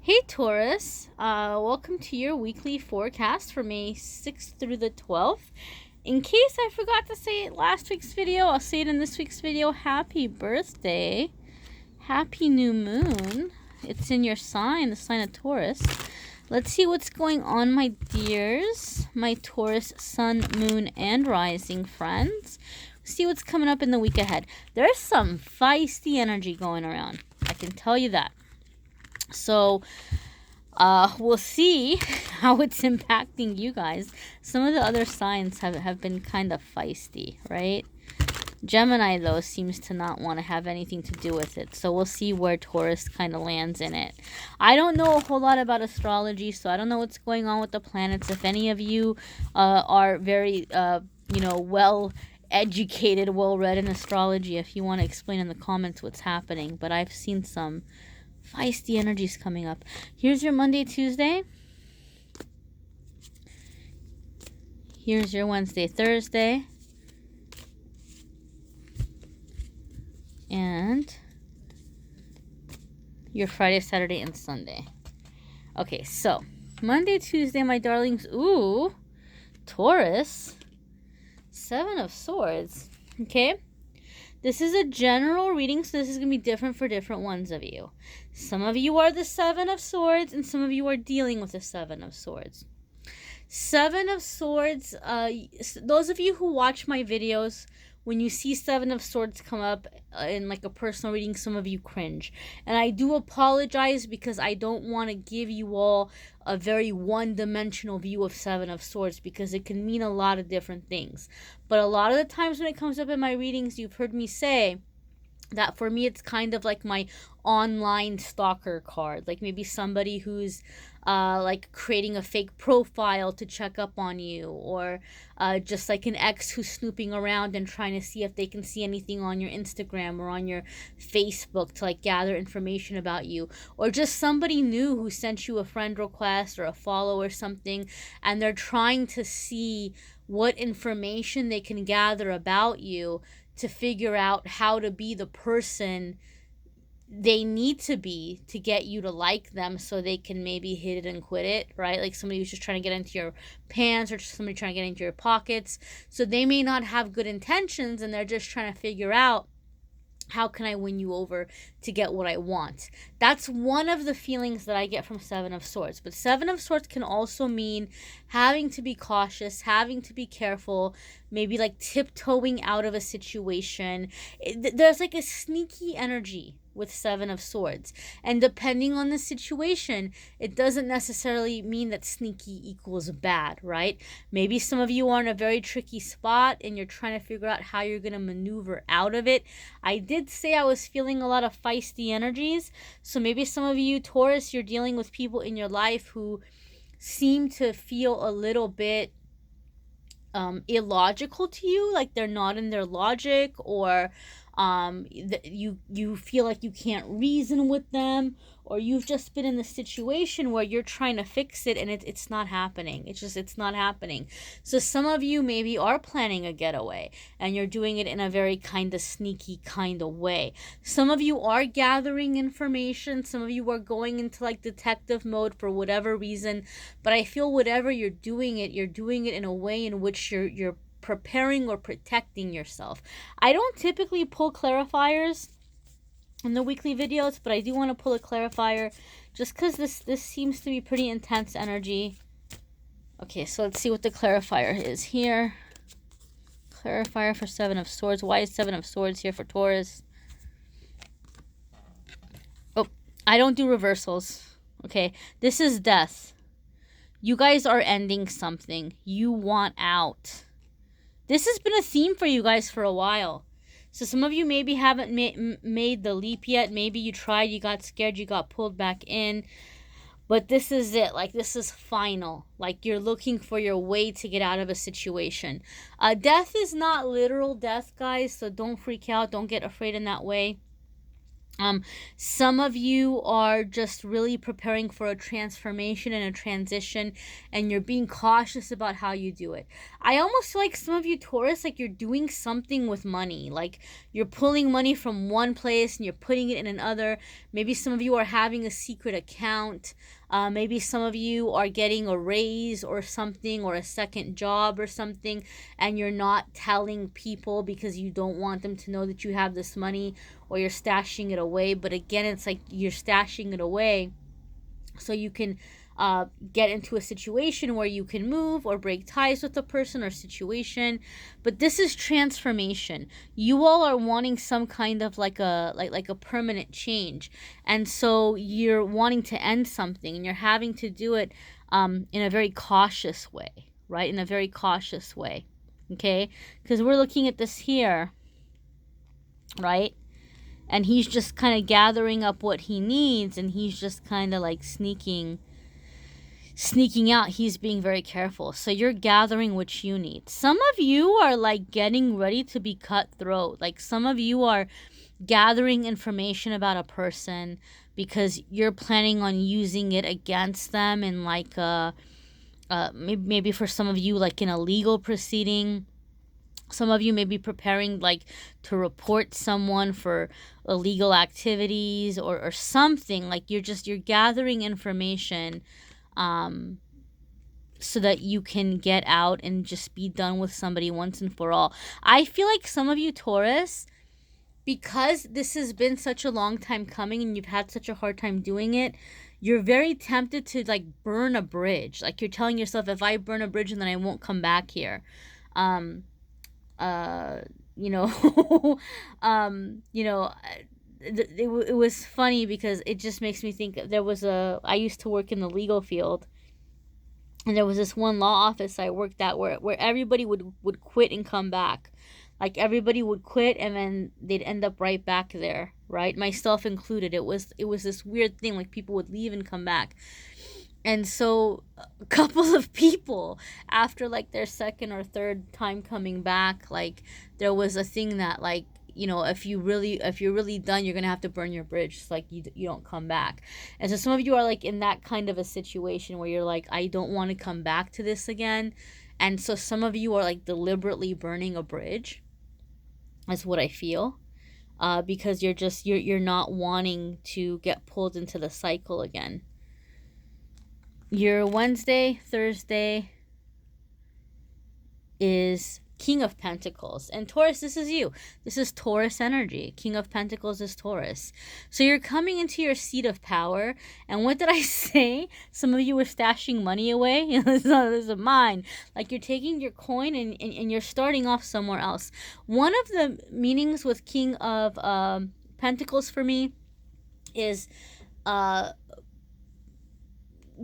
Hey Taurus, welcome to your weekly forecast for May 6th through the 12th. In case I forgot to say it last week's video, I'll say it in this week's video. Happy birthday. Happy new moon. It's in your sign, the sign of Taurus. Let's see what's going on, my dears, my Taurus sun, moon, and rising friends. See what's coming up in the week ahead. There's some feisty energy going around. I can tell you that. So, we'll see how it's impacting you guys. Some of the other signs have been kind of feisty, right? Gemini, though, seems to not want to have anything to do with it. So we'll see where Taurus kind of lands in it. I don't know a whole lot about astrology, so I don't know what's going on with the planets. If any of you are very, well educated, well read in astrology, if you want to explain in the comments what's happening. But I've seen some feisty energies coming up. Here's your Monday, Tuesday. Here's your Wednesday, Thursday. And your Friday, Saturday, and Sunday. Okay, so Monday, Tuesday, my darlings. Ooh, Taurus. 7 of Swords. Okay. This is a general reading, so this is going to be different for different ones of you. Some of you are the 7 of Swords, and some of you are dealing with the 7 of Swords. 7 of Swords, those of you who watch my videos, when you see 7 of Swords come up in like a personal reading, some of you cringe. And I do apologize because I don't want to give you all a very one-dimensional view of 7 of Swords because it can mean a lot of different things. But a lot of the times when it comes up in my readings, you've heard me say that for me it's kind of like my online stalker card, like maybe somebody who's like creating a fake profile to check up on you, or just like an ex who's snooping around and trying to see if they can see anything on your Instagram or on your Facebook to like gather information about you, or just somebody new who sent you a friend request or a follow or something, and they're trying to see what information they can gather about you to figure out how to be the person they need to be to get you to like them so they can maybe hit it and quit it, right? Like somebody who's just trying to get into your pants, or just somebody trying to get into your pockets. So they may not have good intentions and they're just trying to figure out, how can I win you over to get what I want? That's one of the feelings that I get from 7 of Swords. But 7 of Swords can also mean having to be cautious, having to be careful, maybe like tiptoeing out of a situation. There's like a sneaky energy with 7 of Swords. And depending on the situation, it doesn't necessarily mean that sneaky equals bad, right? Maybe some of you are in a very tricky spot and you're trying to figure out how you're going to maneuver out of it. I did say I was feeling a lot of feisty energies. So maybe some of you, Taurus, you're dealing with people in your life who seem to feel a little bit illogical to you, like they're not in their logic, or you feel like you can't reason with them, or you've just been in the situation where you're trying to fix it and it's not happening. It's not happening. So some of you maybe are planning a getaway and you're doing it in a very kind of sneaky kind of way. Some of you are gathering information. Some of you are going into like detective mode for whatever reason. But I feel whatever you're doing it in a way in which you're preparing or protecting yourself. I don't typically pull clarifiers in the weekly videos, but I do want to pull a clarifier just because this seems to be pretty intense energy. Okay, so let's see what the clarifier is here. Clarifier for 7 of Swords. Why is 7 of Swords here for Taurus? Oh, I don't do reversals. Okay, this is death. You guys are ending something. You want out. This has been a theme for you guys for a while. So some of you maybe haven't made the leap yet. Maybe you tried, you got scared, you got pulled back in. But this is it. Like, this is final. Like, you're looking for your way to get out of a situation. Death is not literal death, guys. So don't freak out. Don't get afraid in that way. Some of you are just really preparing for a transformation and a transition, and you're being cautious about how you do it. I almost feel like some of you Taurus, like you're doing something with money, like you're pulling money from one place and you're putting it in another. Maybe some of you are having a secret account. Maybe some of you are getting a raise or something, or a second job or something, and you're not telling people because you don't want them to know that you have this money, or you're stashing it away. But again, it's like you're stashing it away so you can get into a situation where you can move or break ties with a person or situation. But this is transformation. You all are wanting some kind of like a permanent change, and so you're wanting to end something, and you're having to do it in a very cautious way, right? In a very cautious way, okay? Because we're looking at this here, right? And he's just kind of gathering up what he needs, and he's just kind of like sneaking out. He's being very careful. So you're gathering what you need. Some of you are like getting ready to be cutthroat. Like some of you are gathering information about a person because you're planning on using it against them in like maybe for some of you like in a legal proceeding. Some of you may be preparing like to report someone for illegal activities or something. Like you're gathering information so that you can get out and just be done with somebody once and for all. I feel like some of you Taurus, because this has been such a long time coming and you've had such a hard time doing it, you're very tempted to like burn a bridge. Like you're telling yourself, if I burn a bridge, then I won't come back here. You know, you know, it was funny because it just makes me think. I used to work in the legal field, and there was this one law office I worked at where everybody would quit and come back. Like everybody would quit and then they'd end up right back there, right? Myself included. It was this weird thing, like people would leave and come back. And so a couple of people, after like their second or third time coming back, like there was a thing that like, you know, if you're really done, you're gonna have to burn your bridge. It's like you don't come back. And so some of you are like in that kind of a situation where you're like, I don't want to come back to this again. And so some of you are like deliberately burning a bridge. That's what I feel. Because you're not wanting to get pulled into the cycle again. Your Wednesday, Thursday is King of Pentacles. And Taurus, this is you. This is Taurus energy. King of Pentacles is Taurus. So you're coming into your seat of power. And what did I say? Some of you were stashing money away. This is mine. Like you're taking your coin and you're starting off somewhere else. One of the meanings with King of Pentacles for me is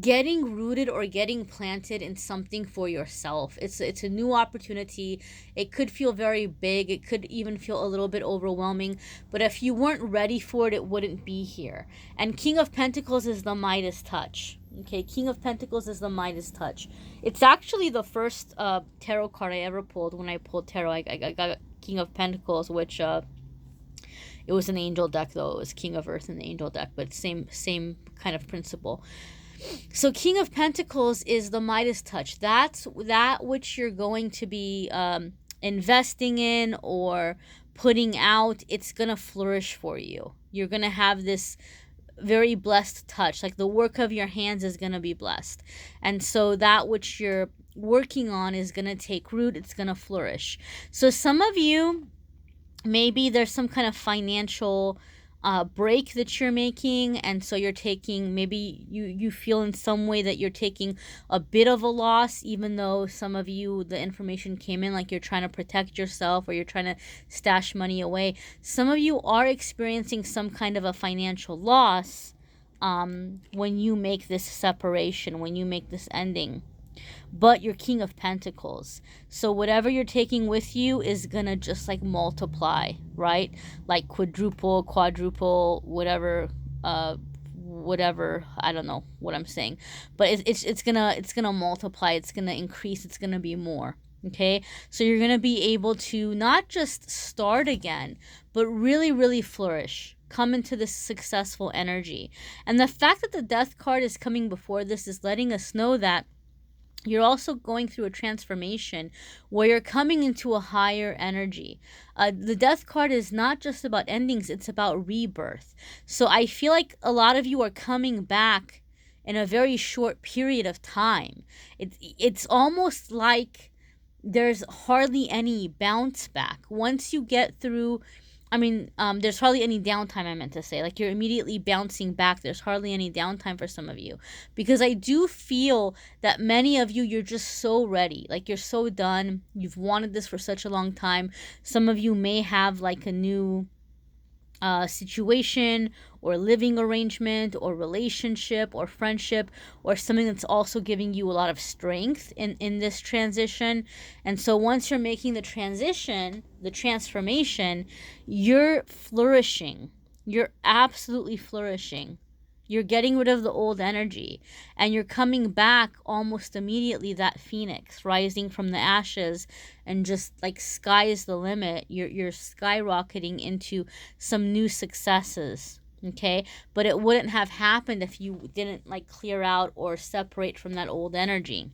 getting rooted or getting planted in something for yourself. It's a new opportunity. It could feel very big. It could even feel a little bit overwhelming. But if you weren't ready for it, it wouldn't be here. And King of Pentacles is the Midas touch. Okay, King of Pentacles is the Midas touch. It's actually the first tarot card I ever pulled. When I pulled tarot, I got King of Pentacles, which it was an angel deck though. It was King of Earth in the angel deck, but same kind of principle. So King of Pentacles is the Midas touch. That's that which you're going to be investing in or putting out. It's going to flourish for you. You're going to have this very blessed touch. Like the work of your hands is going to be blessed. And so that which you're working on is going to take root. It's going to flourish. So some of you, maybe there's some kind of financial break that you're making, and so you're taking, maybe you feel in some way that you're taking a bit of a loss, even though some of you, the information came in like you're trying to protect yourself or you're trying to stash money away. Some of you are experiencing some kind of a financial loss when you make this separation, when you make this ending. But you're King of Pentacles. So whatever you're taking with you is going to just like multiply, right? Like quadruple, whatever, I don't know what I'm saying. But it's going to multiply, it's going to increase, it's going to be more. Okay? So you're going to be able to not just start again, but really, really flourish. come into this successful energy. And the fact that the Death card is coming before this is letting us know that you're also going through a transformation where you're coming into a higher energy. The Death card is not just about endings, it's about rebirth. So I feel like a lot of you are coming back in a very short period of time. It's almost like there's hardly any bounce back. Once you get through, there's hardly any downtime, I meant to say. Like, you're immediately bouncing back. There's hardly any downtime for some of you. Because I do feel that many of you, you're just so ready. Like, you're so done. You've wanted this for such a long time. Some of you may have, like, a new situation or living arrangement or relationship or friendship or something that's also giving you a lot of strength in this transition. And so once you're making the transition, the transformation, you're flourishing. You're absolutely flourishing. You're getting rid of the old energy and you're coming back almost immediately, that phoenix rising from the ashes, and just like sky's the limit. You're skyrocketing into some new successes. Okay, but it wouldn't have happened if you didn't like clear out or separate from that old energy.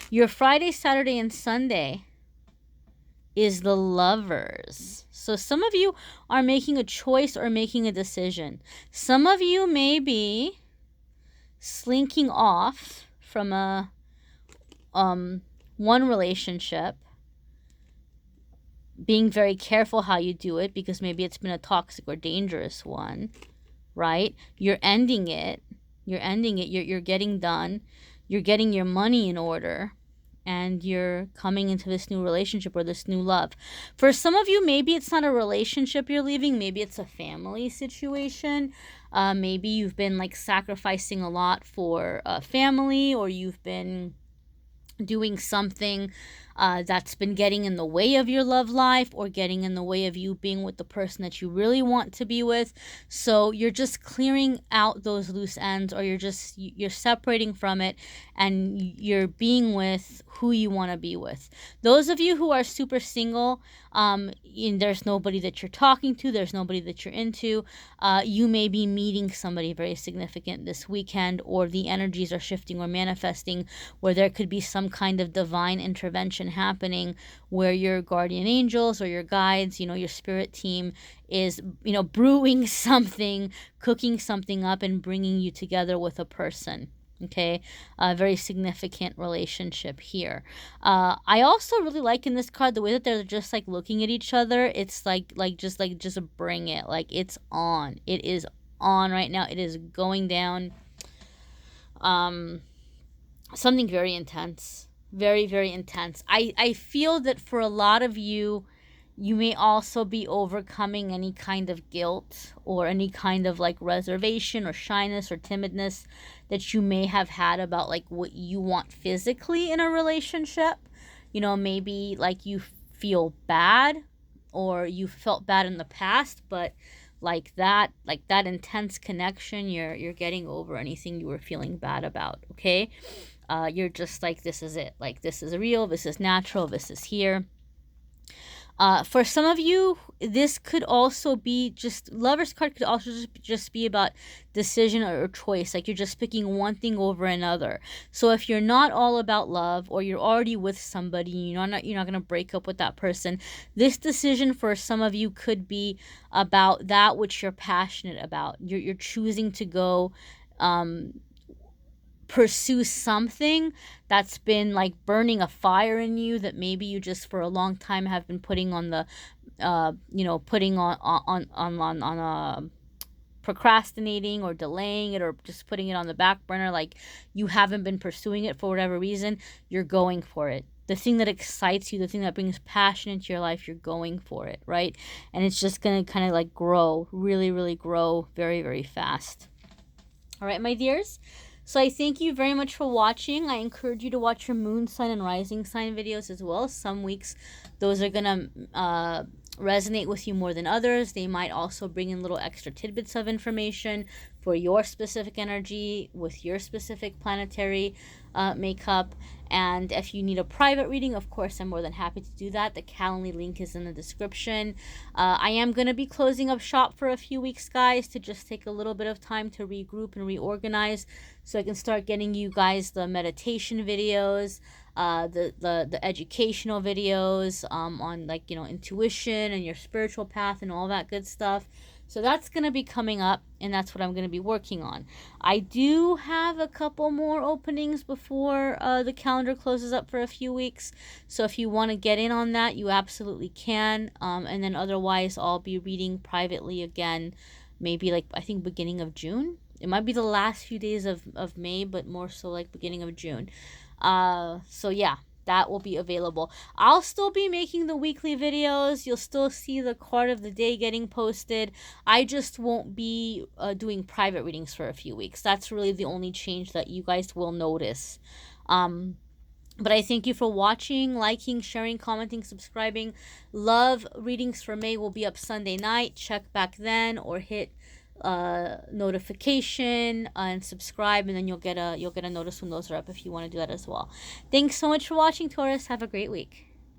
Your Friday, Saturday, and Sunday is the Lovers. So some of you are making a choice or making a decision. Some of you may be slinking off from a one relationship, being very careful how you do it because maybe it's been a toxic or dangerous one, right? You're ending it. You're getting done. You're getting your money in order. And you're coming into this new relationship or this new love. For some of you, maybe it's not a relationship you're leaving. Maybe it's a family situation. Maybe you've been like sacrificing a lot for a family, or you've been doing something that's been getting in the way of your love life or getting in the way of you being with the person that you really want to be with. So you're just clearing out those loose ends, or you're separating from it and you're being with who you want to be with. Those of you who are super single, there's nobody that you're talking to, there's nobody that you're into, you may be meeting somebody very significant this weekend, or the energies are shifting or manifesting where there could be some kind of divine intervention happening where your guardian angels or your guides, your spirit team is, brewing something, cooking something up and bringing you together with a person. Okay, a very significant relationship here. I also really like in this card the way that they're just like looking at each other. It's just bring it. Like, it's on. It is on right now. It is going down. Something very intense. Very, very intense. I feel that for a lot of you, you may also be overcoming any kind of guilt or any kind of like reservation or shyness or timidness that you may have had about like what you want physically in a relationship. Maybe like you feel bad, or you felt bad in the past, but like that intense connection, you're getting over anything you were feeling bad about. Okay, you're just like, this is it. Like, this is real. This is natural. This is here. For some of you, this could also be just, Lover's card could also just be about decision or choice. Like, you're just picking one thing over another. So if you're not all about love, or you're already with somebody, you're not going to break up with that person, this decision for some of you could be about that which you're passionate about. You're choosing to go pursue something that's been like burning a fire in you, that maybe you just for a long time have been putting on the procrastinating or delaying it, or just putting it on the back burner. Like, you haven't been pursuing it for whatever reason. You're going for it. The thing that excites you, the thing that brings passion into your life, you're going for it, right? And it's just going to kind of like grow, really, really grow very, very fast. All right, my dears. So I thank you very much for watching. I encourage you to watch your moon sign and rising sign videos as well. Some weeks those are going to resonate with you more than others. They might also bring in little extra tidbits of information for your specific energy with your specific planetary makeup. And if you need a private reading, of course, I'm more than happy to do that. The Calendly link is in the description. I am going to be closing up shop for a few weeks, guys, to just take a little bit of time to regroup and reorganize so I can start getting you guys the meditation videos, the educational videos on, like, you know, intuition and your spiritual path and all that good stuff. So that's going to be coming up, and that's what I'm going to be working on. I do have a couple more openings before the calendar closes up for a few weeks. So if you want to get in on that, you absolutely can. And then otherwise, I'll be reading privately again, maybe like, I think, beginning of June. It might be the last few days of May, but more so like beginning of June. So yeah, that will be available. I'll still be making the weekly videos. You'll still see the card of the day getting posted. I just won't be doing private readings for a few weeks. That's really the only change that you guys will notice. But I thank you for watching, liking, sharing, commenting, subscribing. Love readings for May will be up Sunday night. Check back then, or hit notification and subscribe, and then you'll get a notice when those are up if you want to do that as well. Thanks so much for watching, Taurus. Have a great week.